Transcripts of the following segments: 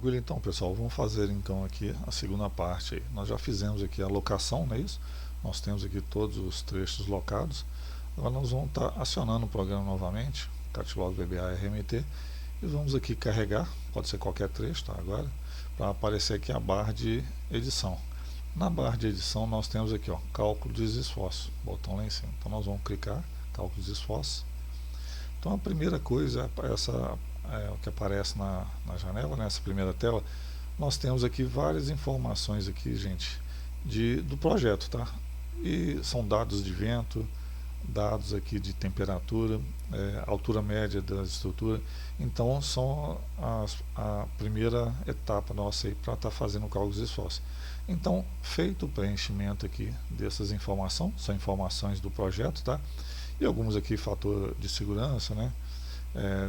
Tranquilo, então, pessoal, vamos fazer então aqui a segunda parte aí. Nós já fizemos aqui a locação, não é isso? Nós temos aqui todos os trechos locados. Agora nós vamos estar acionando o programa novamente, Catlog VBA RMT, e vamos aqui carregar, pode ser qualquer trecho, tá? Agora, para aparecer aqui a barra de edição. Na barra de edição nós temos aqui, ó, cálculo de esforço, botão lá em cima. Então nós vamos clicar, cálculo de esforço. Então a primeira coisa é essa, o que aparece na janela, nessa primeira tela. Nós temos aqui várias informações aqui, gente, do projeto, tá? E são dados de vento, dados aqui de temperatura, altura média da estrutura. Então são a primeira etapa nossa aí para estar fazendo o cálculo de esforço. Então, feito o preenchimento aqui dessas informações, são informações do projeto, tá? E alguns aqui fator de segurança, né?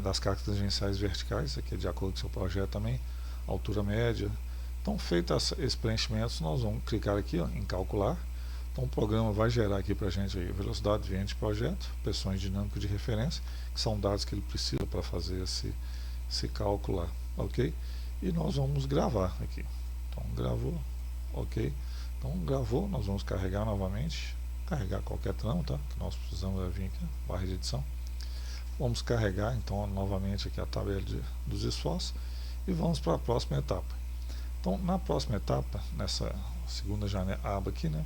Das cargas tangenciais verticais, aqui é de acordo com o seu projeto também, altura média. Então, feito esses preenchimentos, nós vamos clicar aqui, ó, em calcular. Então o programa vai gerar aqui para a gente aí velocidade de vento de projeto, pressões dinâmicas de referência, que são dados que ele precisa para fazer esse cálculo lá, ok? E nós vamos gravar aqui. Então gravou, ok? Então gravou, nós vamos carregar novamente, carregar qualquer tramo, tá? Que nós precisamos vir aqui, barra de edição. Vamos carregar então novamente aqui a tabela dos esforços e vamos para a próxima etapa. Então na próxima etapa, nessa segunda janela, aba aqui, né?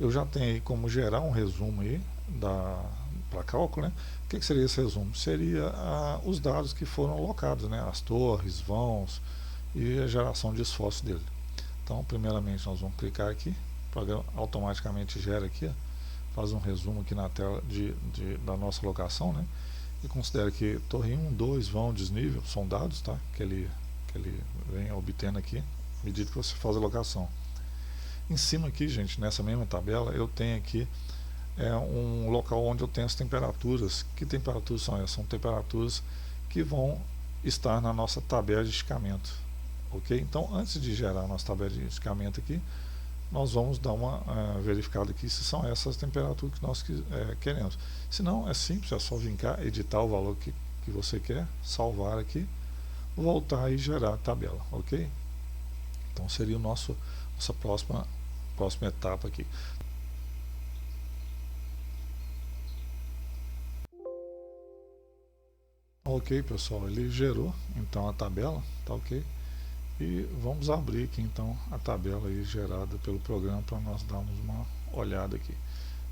Eu já tenho aí como gerar um resumo aí para cálculo, né? O que seria esse resumo? Seria os dados que foram alocados, né? As torres, vãos e a geração de esforço dele. Então, primeiramente, nós vamos clicar aqui, o programa automaticamente gera aqui, ó, faz um resumo aqui na tela da nossa locação, né? E considera que torre 1, 2, vão, desnível, são dados, tá? Que ele vem obtendo aqui, à medida que você faz a locação. Em cima aqui, gente, nessa mesma tabela, eu tenho aqui um local onde eu tenho as temperaturas. Que temperaturas são essas? São temperaturas que vão estar na nossa tabela de esticamento. Ok? Então, antes de gerar a nossa tabela de esticamento aqui, nós vamos dar uma verificada aqui se são essas temperaturas que nós queremos. Se não, é simples, é só vir cá, editar o valor que você quer, salvar aqui, voltar e gerar a tabela. Ok? Então, seria nossa próxima etapa aqui. Ok, pessoal, ele gerou então a tabela, tá ok? E vamos abrir aqui então a tabela aí gerada pelo programa para nós darmos uma olhada aqui.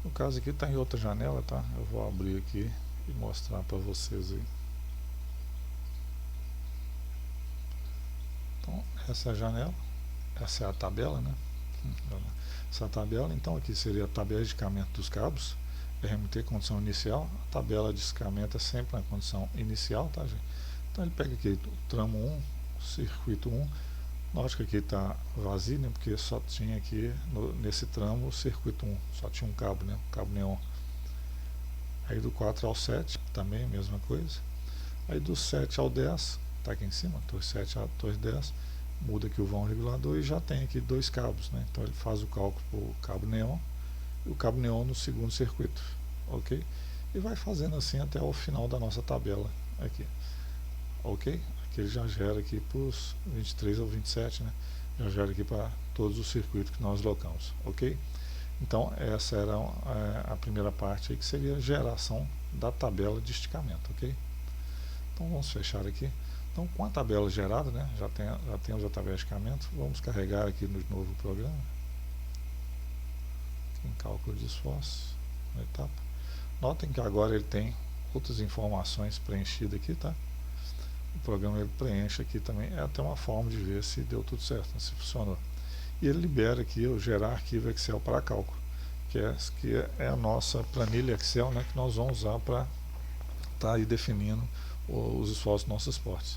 No caso aqui está em outra janela, tá? Eu vou abrir aqui e mostrar para vocês aí. Então, essa é a janela, essa é a tabela, né? Essa tabela, então aqui seria a tabela de esticamento dos cabos, RMT condição inicial. A tabela de esticamento é sempre na condição inicial, tá, gente? Então ele pega aqui o tramo 1, circuito 1, note que aqui está vazio, né, porque só tinha aqui nesse tramo o circuito 1, só tinha um cabo, né, um cabo neon. Aí do 4 ao 7 também a mesma coisa. Aí do 7 ao 10, está aqui em cima, torre 7 a torre 10, muda aqui o vão regulador e já tem aqui dois cabos, né? Então ele faz o cálculo para o cabo neon e o cabo neon no segundo circuito, ok? E vai fazendo assim até o final da nossa tabela aqui, ok? Aqui ele já gera aqui para os 23 ou 27, né? Já gera aqui para todos os circuitos que nós locamos, ok? Então essa era a primeira parte aí, que seria a geração da tabela de esticamento, ok? Então vamos fechar aqui. Então, com a tabela gerada, né, já temos a tabela de esticamento, vamos carregar aqui no novo programa, aqui em cálculo de esforço, na etapa. Notem que agora ele tem outras informações preenchidas aqui, tá? O programa ele preenche aqui também, é até uma forma de ver se deu tudo certo, né, se funcionou. E ele libera aqui o gerar arquivo Excel para cálculo, que é a nossa planilha Excel, né, que nós vamos usar para estar aí definindo os esforços dos nossos portes.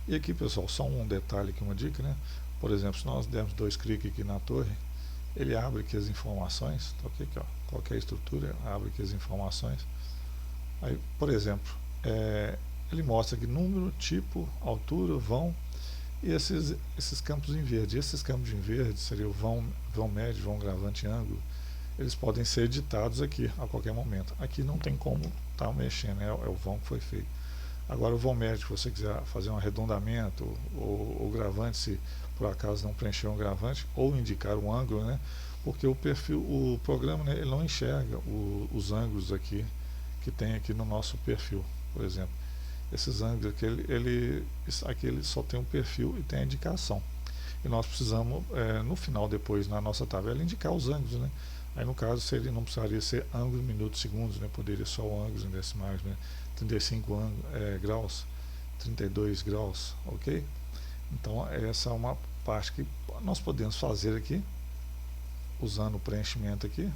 E aqui, pessoal, só um detalhe aqui, uma dica, né? Por exemplo, se nós dermos dois cliques aqui na torre, ele abre aqui as informações, tá ok? Aqui, ó, qualquer estrutura, abre aqui as informações. Aí, por exemplo, ele mostra aqui número, tipo, altura, vão e esses campos em verde. Esses campos em verde seria o vão médio, vão gravante, ângulo. Eles podem ser editados aqui a qualquer momento. Aqui não tem como estar mexendo, é o vão que foi feito. Agora o vão médio, se você quiser fazer um arredondamento ou gravante, se por acaso não preencher um gravante, ou indicar um ângulo, né? Porque o perfil, o programa, né, ele não enxerga os ângulos aqui que tem aqui no nosso perfil, por exemplo. Esses ângulos aqui, aqui ele só tem um perfil e tem a indicação. E nós precisamos, no final, depois, na nossa tabela, indicar os ângulos, né? Aí no caso não precisaria ser ângulos, minutos, segundos, né? Poderia só ângulos em decimais, né? 35 graus, 32 graus, ok? Então essa é uma parte que nós podemos fazer aqui, usando o preenchimento aqui,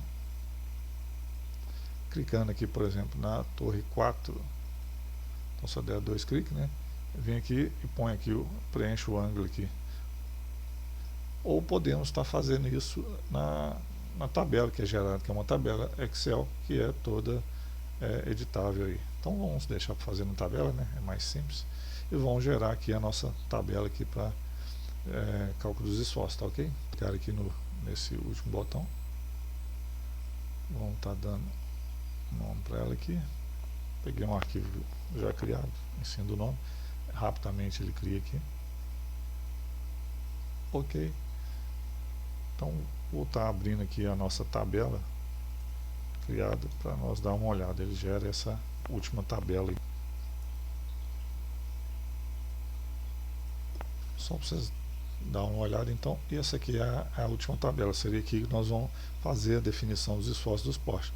clicando aqui, por exemplo, na torre 4, então só der 2 cliques, né? Vem aqui e põe aqui, preenche o ângulo aqui. Ou podemos estar fazendo isso na tabela que é gerada, que é uma tabela Excel, que é toda editável aí. Então vamos deixar para fazer na tabela, né? É mais simples. E vamos gerar aqui a nossa tabela aqui para cálculo dos esforços, tá ok? Clicar aqui nesse último botão. Vamos estar dando nome para ela aqui. Peguei um arquivo já criado em cima do nome. Rapidamente ele cria aqui. Ok. Então vou estar abrindo aqui a nossa tabela criada para nós dar uma olhada. Ele gera essa última tabela aí. Só para vocês dar uma olhada então. E essa aqui é a última tabela. Seria aqui que nós vamos fazer a definição dos esforços dos postes.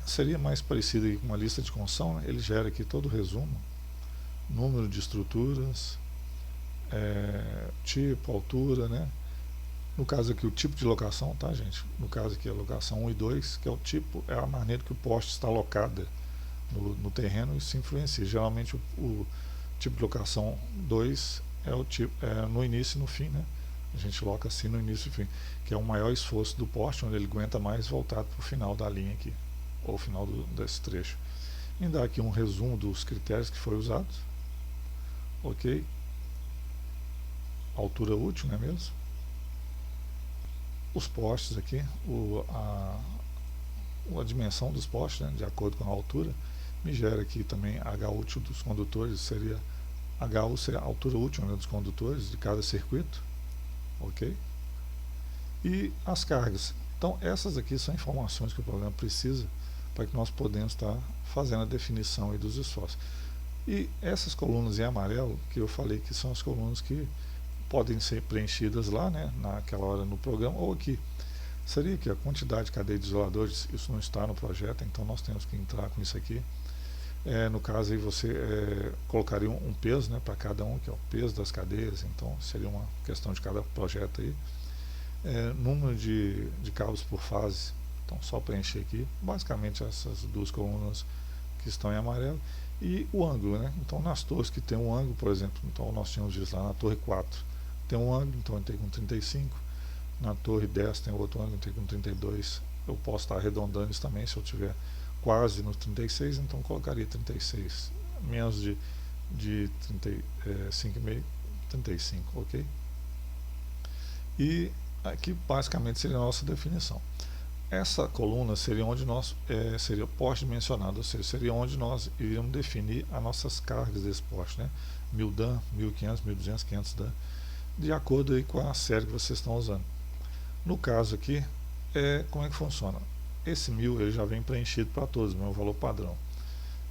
Seria mais parecido com uma lista de construção, né? Ele gera aqui todo o resumo, número de estruturas, tipo, altura, né? No caso aqui o tipo de locação, tá, gente? No caso aqui a locação 1 e 2, que é o tipo, é a maneira que o poste está alocado no terreno, isso influencia. Geralmente o tipo de locação 2 é o tipo, no início e no fim, né? A gente loca assim no início e fim, que é o maior esforço do poste, onde ele aguenta mais voltado para o final da linha aqui, ou final desse trecho. E dá aqui um resumo dos critérios que foi usados. Ok? Altura útil, não é mesmo? Os postes aqui, a dimensão dos postes, né, de acordo com a altura, me gera aqui também H útil dos condutores, seria HU seria a altura útil, né, dos condutores de cada circuito, ok? E as cargas. Então essas aqui são informações que o programa precisa para que nós podemos estar fazendo a definição aí dos esforços. E essas colunas em amarelo, que eu falei que são as colunas que podem ser preenchidas lá, né, naquela hora no programa, ou aqui. Seria que a quantidade de cadeia de isoladores, isso não está no projeto, então nós temos que entrar com isso aqui. No caso aí você colocaria um peso, né, para cada um, que é o peso das cadeias, então seria uma questão de cada projeto aí. Número de cabos por fase, então só preencher aqui, basicamente essas duas colunas que estão em amarelo. E o ângulo, né? Então nas torres que tem um ângulo, por exemplo, então nós tínhamos isso lá na torre 4, tem um ângulo, então eu tenho com 35, na torre 10 tem outro ângulo, eu tenho com 32, eu posso estar arredondando isso também, se eu tiver quase no 36, então colocaria 36, menos de 35,5, 35, ok? E aqui basicamente seria a nossa definição. Essa coluna seria onde nós, seria poste dimensionado, ou seja, seria onde nós iríamos definir as nossas cargas desse poste, né? 1000 Dan, 1500, 1200, 500 Dan, de acordo aí com a série que vocês estão usando. No caso aqui, como é que funciona? Esse 1000 ele já vem preenchido para todos, meu valor padrão.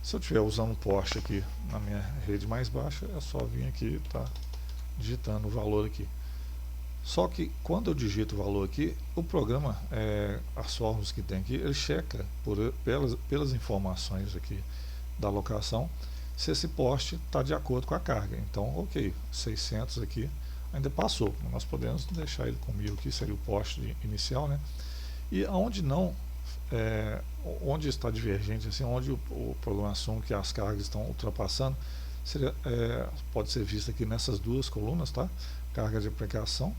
Se eu estiver usando um poste aqui na minha rede mais baixa, é só vir aqui e tá digitando o valor aqui. Só que quando eu digito o valor aqui, o programa, as fórmulas que tem aqui, ele checa pelas informações aqui da locação, se esse poste está de acordo com a carga. Então, ok, 600 aqui, ainda passou. Nós podemos deixar ele com 1000 aqui, seria o poste inicial, né? E aonde não, onde está divergente, assim, onde o programa assume que as cargas estão ultrapassando, seria, pode ser visto aqui nessas duas colunas, tá? Carga de aplicação,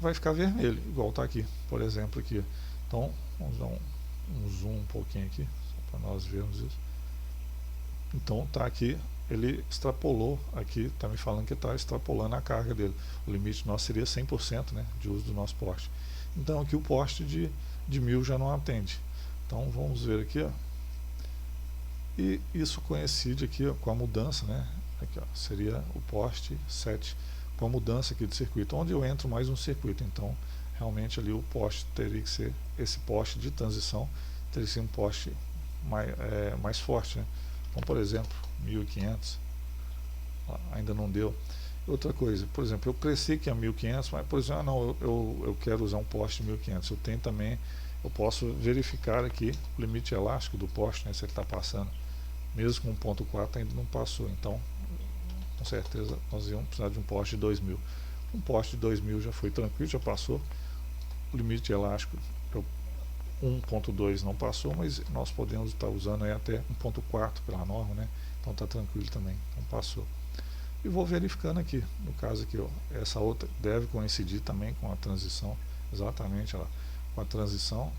vai ficar vermelho, igual está aqui, por exemplo aqui. Então vamos dar um zoom um pouquinho aqui, só para nós vermos isso. Então está aqui, ele extrapolou aqui, está me falando que está extrapolando a carga dele. O limite nosso seria 100%, né, de uso do nosso poste. Então aqui o poste de 1000 já não atende. Então vamos ver aqui, ó. E isso coincide aqui, ó, com a mudança, né? Aqui, ó, seria o poste 7, com a mudança aqui do circuito, onde eu entro mais um circuito. Então, realmente ali o poste teria que ser, esse poste de transição teria que ser um poste mais forte, né? Então, por exemplo, 1500, ainda não deu. Outra coisa, por exemplo, eu cresci aqui a 1500, mas, por exemplo, não, eu quero usar um poste de 1500. Eu tenho também, eu posso verificar aqui o limite elástico do poste, né, se ele está passando. Mesmo com 1.4 ainda não passou, então com certeza nós íamos precisar de um poste de 2000. Um poste de 2000 já foi tranquilo, já passou. O limite elástico 1.2 não passou, mas nós podemos estar usando aí até 1.4 pela norma, né? Então está tranquilo também, então passou. E vou verificando aqui, no caso aqui, ó, essa outra deve coincidir também com a transição, exatamente, ó, com a transição.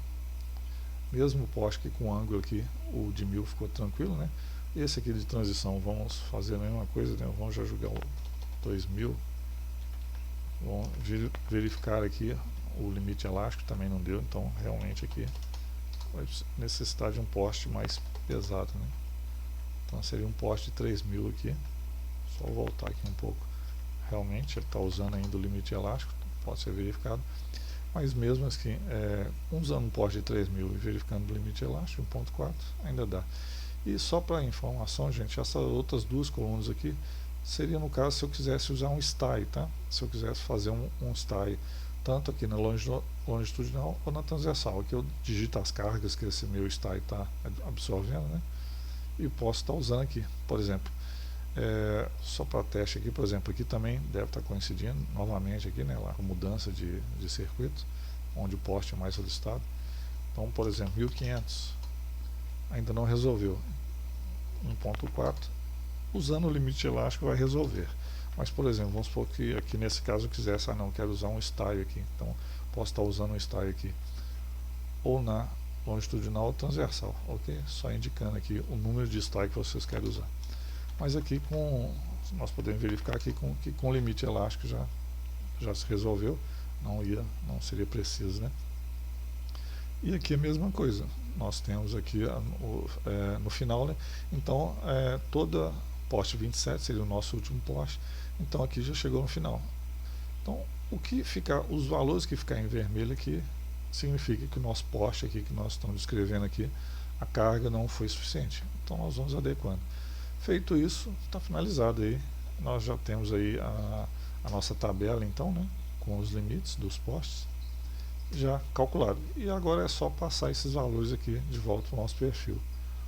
Mesmo o poste aqui com o ângulo aqui, o de 1000 ficou tranquilo, né? Esse aqui de transição, vamos fazer a mesma coisa, né? Vamos já jogar o 2000. Vamos verificar aqui o limite elástico, também não deu, então realmente aqui vai necessitar de um poste mais pesado, né? Então seria um poste de 3000 aqui. Só voltar aqui um pouco. Realmente ele está usando ainda o limite elástico, pode ser verificado. Mas mesmo assim, usando um poste de 3000 e verificando o limite elástico 1.4, ainda dá. E só para informação, gente, essas outras duas colunas aqui seria no caso se eu quisesse usar um style, tá? Se eu quisesse fazer um style tanto aqui na longitudinal ou na transversal. Aqui eu digito as cargas que esse meu style está absorvendo, né? E posso estar usando aqui, por exemplo, só para teste aqui, por exemplo, aqui também deve estar coincidindo novamente aqui, né, lá, com mudança de circuito, onde o poste é mais solicitado. Então, por exemplo, 1500 ainda não resolveu, 1.4, usando o limite elástico vai resolver. Mas, por exemplo, vamos supor que aqui nesse caso eu quisesse, não, quero usar um style aqui, então posso estar usando um style aqui, ou na longitudinal ou transversal, ok? Só indicando aqui o número de style que vocês querem usar. Mas aqui nós podemos verificar aqui que com o limite elástico já se resolveu, não seria preciso, né? E aqui a mesma coisa, nós temos aqui no final, né? Então toda poste 27 seria o nosso último poste, então aqui já chegou no final. Então os valores que ficarem em vermelho aqui significa que o nosso poste aqui que nós estamos descrevendo aqui, a carga não foi suficiente, então nós vamos adequando. Feito isso, está finalizado aí. Nós já temos aí a nossa tabela, então, né, com os limites dos postes já calculado. E agora é só passar esses valores aqui de volta para o nosso perfil,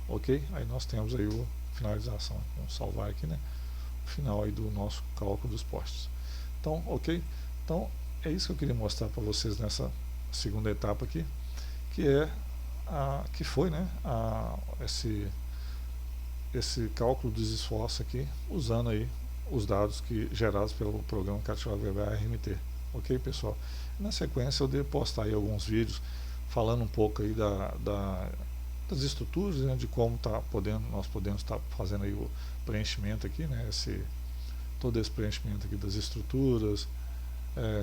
ok? Aí nós temos aí a finalização. Vamos salvar aqui, né, o final aí do nosso cálculo dos postes. Então, ok? Então é isso que eu queria mostrar para vocês nessa segunda etapa aqui, que foi, né, esse cálculo dos esforços aqui, usando aí os dados gerados pelo programa CATIA RMT. Ok, pessoal? Na sequência eu devo postar aí alguns vídeos falando um pouco aí das estruturas, né, de como nós podemos estar fazendo aí o preenchimento aqui, né, todo esse preenchimento aqui das estruturas,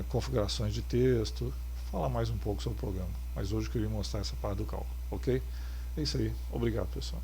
configurações de texto, falar mais um pouco sobre o programa. Mas hoje eu queria mostrar essa parte do cálculo, ok? É isso aí. Obrigado, pessoal.